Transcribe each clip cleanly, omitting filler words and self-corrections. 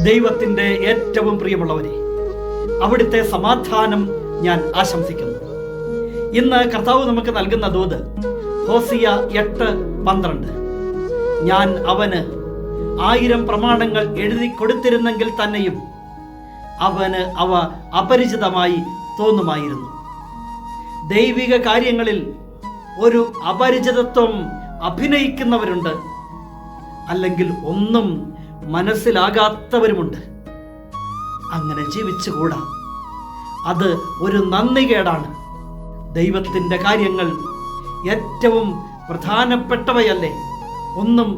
ദൈവത്തിൻ്റെ ഏറ്റവും പ്രിയമുള്ളവരെ, അവിടുത്തെ സമാധാനം ഞാൻ ആശംസിക്കുന്നു. ഇന്ന് കർത്താവ് നമുക്ക് നൽകുന്ന ദൂത് ഹോസിയ 8:12. ഞാൻ അവന് 1000 പ്രമാണങ്ങൾ എഴുതി കൊടുത്തിരുന്നെങ്കിൽ തന്നെയും അവന് അവ അപരിചിതമായി തോന്നുമായിരുന്നു. ദൈവിക കാര്യങ്ങളിൽ ഒരു അപരിചിതത്വം അഭിനയിക്കുന്നവരുണ്ട്, അല്ലെങ്കിൽ ഒന്നും മനസ്സിലാകാത്തവരുമുണ്ട്. അങ്ങനെ ജീവിച്ചുകൂടാ. അത് ഒരു നന്ദികേടാണ്. ദൈവത്തിൻ്റെ കാര്യങ്ങൾ ഏറ്റവും പ്രധാനപ്പെട്ടവയല്ലേ? ഒന്നും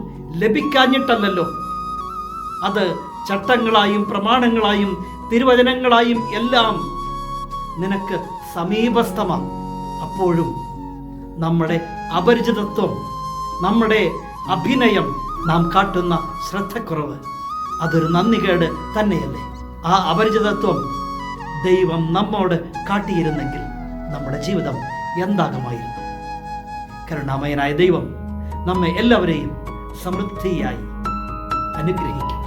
ലഭിക്കാഞ്ഞിട്ടല്ലല്ലോ. അത് ചട്ടങ്ങളായും പ്രമാണങ്ങളായും തിരുവചനങ്ങളായും എല്ലാം നിനക്ക് സമീപസ്ഥമാണ്. അപ്പോഴും നമ്മുടെ അപരിചിതത്വം, നമ്മുടെ അഭിനയം, നാം കാട്ടുന്ന ശ്രദ്ധക്കുറവ്, അതൊരു നന്ദികേട് തന്നെയല്ലേ? ആ അപരിചിതത്വം ദൈവം നമ്മോട് കാട്ടിയിരുന്നെങ്കിൽ നമ്മുടെ ജീവിതം എന്താകുമായിരുന്നു? കരുണാമയനായ ദൈവം നമ്മെ എല്ലാവരെയും സമൃദ്ധിയായി അനുഗ്രഹിക്കും.